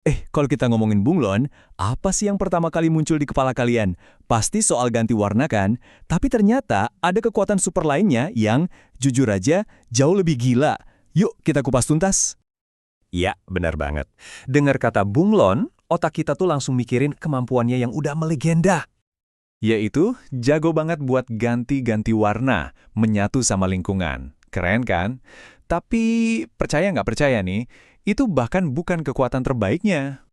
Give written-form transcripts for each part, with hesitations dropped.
Kalau kita ngomongin bunglon, apa sih yang pertama kali muncul di kepala kalian? Pasti soal ganti warna kan? Tapi ternyata ada kekuatan super lainnya yang, jujur aja, jauh lebih gila. Yuk kita kupas tuntas. Iya, benar banget. Dengar kata bunglon, otak kita tuh langsung mikirin kemampuannya yang udah melegenda. Yaitu, jago banget buat ganti-ganti warna, menyatu sama lingkungan. Keren kan? Tapi, percaya nggak percaya nih, itu bahkan bukan kekuatan terbaiknya.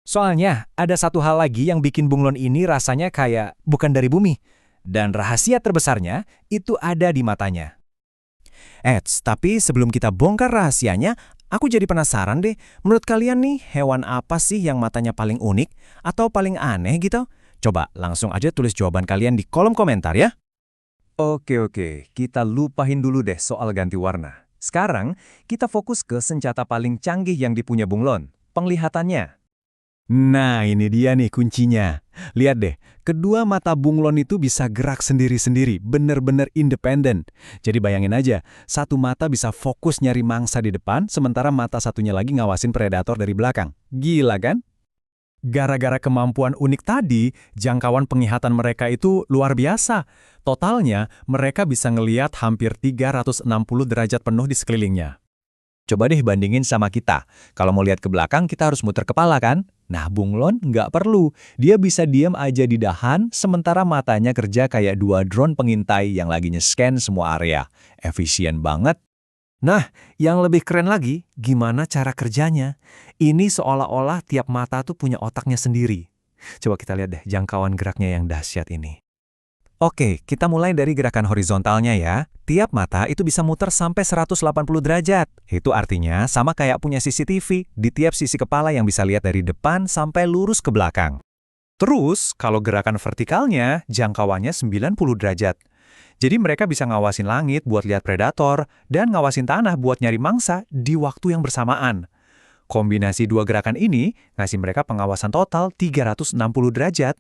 Soalnya, ada satu hal lagi yang bikin bunglon ini rasanya kayak bukan dari bumi. Dan rahasia terbesarnya itu ada di matanya. Tapi sebelum kita bongkar rahasianya, aku jadi penasaran deh, menurut kalian nih, hewan apa sih yang matanya paling unik atau paling aneh gitu? Coba langsung aja tulis jawaban kalian di kolom komentar ya. Oke, kita lupain dulu deh soal ganti warna. Sekarang, kita fokus ke senjata paling canggih yang dipunya bunglon, penglihatannya. Nah, ini dia nih kuncinya. Lihat deh, kedua mata bunglon itu bisa gerak sendiri-sendiri, bener-bener independen. Jadi bayangin aja, satu mata bisa fokus nyari mangsa di depan, sementara mata satunya lagi ngawasin predator dari belakang. Gila kan? Gara-gara kemampuan unik tadi, jangkauan penglihatan mereka itu luar biasa. Totalnya, mereka bisa ngelihat hampir 360 derajat penuh di sekelilingnya. Coba deh bandingin sama kita. Kalau mau lihat ke belakang, kita harus muter kepala kan? Nah, bunglon nggak perlu. Dia bisa diam aja di dahan, sementara matanya kerja kayak dua drone pengintai yang lagi nge-scan semua area. Efisien banget. Nah, yang lebih keren lagi, gimana cara kerjanya? Ini seolah-olah tiap mata tuh punya otaknya sendiri. Coba kita lihat deh jangkauan geraknya yang dahsyat ini. Oke, kita mulai dari gerakan horizontalnya ya. Tiap mata itu bisa muter sampai 180 derajat. Itu artinya sama kayak punya CCTV di tiap sisi kepala yang bisa lihat dari depan sampai lurus ke belakang. Terus, kalau gerakan vertikalnya, jangkauannya 90 derajat. Jadi mereka bisa ngawasin langit buat lihat predator dan ngawasin tanah buat nyari mangsa di waktu yang bersamaan. Kombinasi dua gerakan ini ngasih mereka pengawasan total 360 derajat.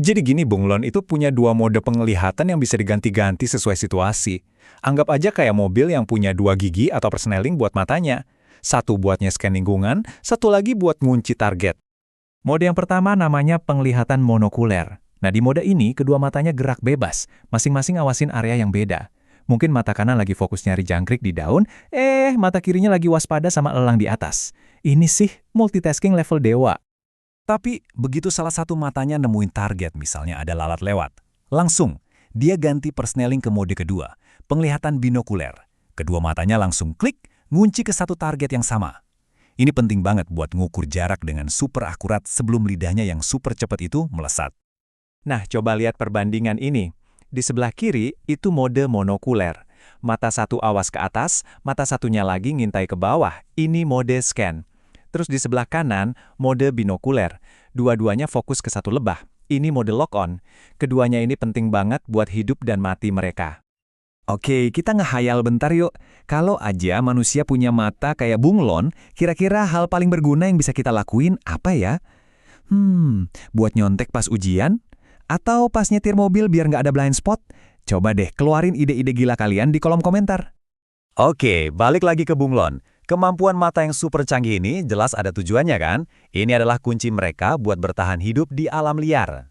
Jadi gini, bunglon itu punya dua mode penglihatan yang bisa diganti-ganti sesuai situasi. Anggap aja kayak mobil yang punya dua gigi atau persneling buat matanya. Satu buat nge-scan lingkungan, satu lagi buat ngunci target. Mode yang pertama namanya penglihatan monokuler. Nah, di mode ini, kedua matanya gerak bebas, masing-masing ngawasin area yang beda. Mungkin mata kanan lagi fokus nyari jangkrik di daun, mata kirinya lagi waspada sama elang di atas. Ini sih multitasking level dewa. Tapi begitu salah satu matanya nemuin target, misalnya ada lalat lewat, langsung dia ganti persneling ke mode kedua, penglihatan binokuler. Kedua matanya langsung klik, ngunci ke satu target yang sama. Ini penting banget buat ngukur jarak dengan super akurat sebelum lidahnya yang super cepat itu melesat. Nah, coba lihat perbandingan ini. Di sebelah kiri, itu mode monokuler. Mata satu awas ke atas, mata satunya lagi ngintai ke bawah. Ini mode scan. Terus di sebelah kanan, mode binokuler. Dua-duanya fokus ke satu lebah. Ini mode lock-on. Keduanya ini penting banget buat hidup dan mati mereka. Oke, kita ngehayal bentar yuk. Kalau aja manusia punya mata kayak bunglon, kira-kira hal paling berguna yang bisa kita lakuin apa ya? Buat nyontek pas ujian? Atau pas nyetir mobil biar nggak ada blind spot? Coba deh keluarin ide-ide gila kalian di kolom komentar. Oke, balik lagi ke bunglon. Kemampuan mata yang super canggih ini jelas ada tujuannya kan? Ini adalah kunci mereka buat bertahan hidup di alam liar.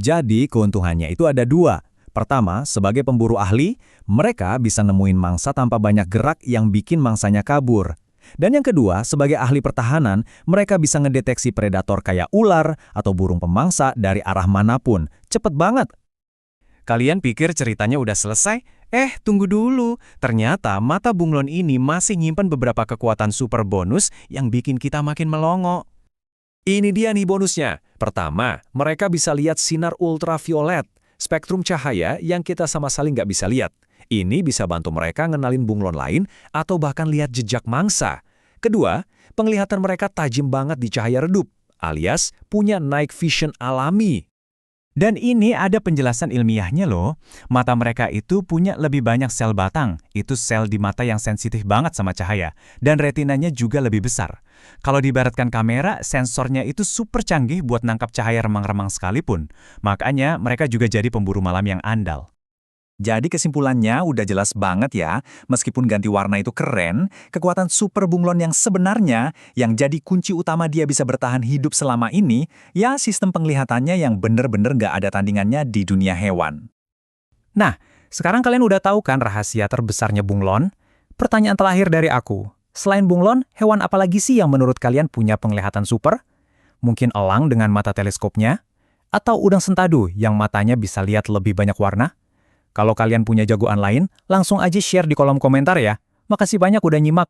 Jadi keuntungannya itu ada dua. Pertama, sebagai pemburu ahli, mereka bisa nemuin mangsa tanpa banyak gerak yang bikin mangsanya kabur. Dan yang kedua, sebagai ahli pertahanan, mereka bisa ngedeteksi predator kayak ular atau burung pemangsa dari arah manapun. Cepet banget. Kalian pikir ceritanya udah selesai? Tunggu dulu. Ternyata mata bunglon ini masih nyimpan beberapa kekuatan super bonus yang bikin kita makin melongo. Ini dia nih bonusnya. Pertama, mereka bisa lihat sinar ultraviolet, spektrum cahaya yang kita sama sekali nggak bisa lihat. Ini bisa bantu mereka ngenalin bunglon lain atau bahkan lihat jejak mangsa. Kedua, penglihatan mereka tajam banget di cahaya redup, alias punya night vision alami. Dan ini ada penjelasan ilmiahnya loh. Mata mereka itu punya lebih banyak sel batang. Itu sel di mata yang sensitif banget sama cahaya. Dan retinanya juga lebih besar. Kalau diibaratkan kamera, sensornya itu super canggih buat nangkap cahaya remang-remang sekalipun. Makanya mereka juga jadi pemburu malam yang andal. Jadi kesimpulannya udah jelas banget ya, meskipun ganti warna itu keren, kekuatan super bunglon yang sebenarnya, yang jadi kunci utama dia bisa bertahan hidup selama ini, ya sistem penglihatannya yang bener-bener nggak ada tandingannya di dunia hewan. Nah, sekarang kalian udah tahu kan rahasia terbesarnya bunglon? Pertanyaan terakhir dari aku. Selain bunglon, hewan apa lagi sih yang menurut kalian punya penglihatan super? Mungkin elang dengan mata teleskopnya? Atau udang sentadu yang matanya bisa lihat lebih banyak warna? Kalau kalian punya jagoan lain, langsung aja share di kolom komentar ya. Makasih banyak udah nyimak.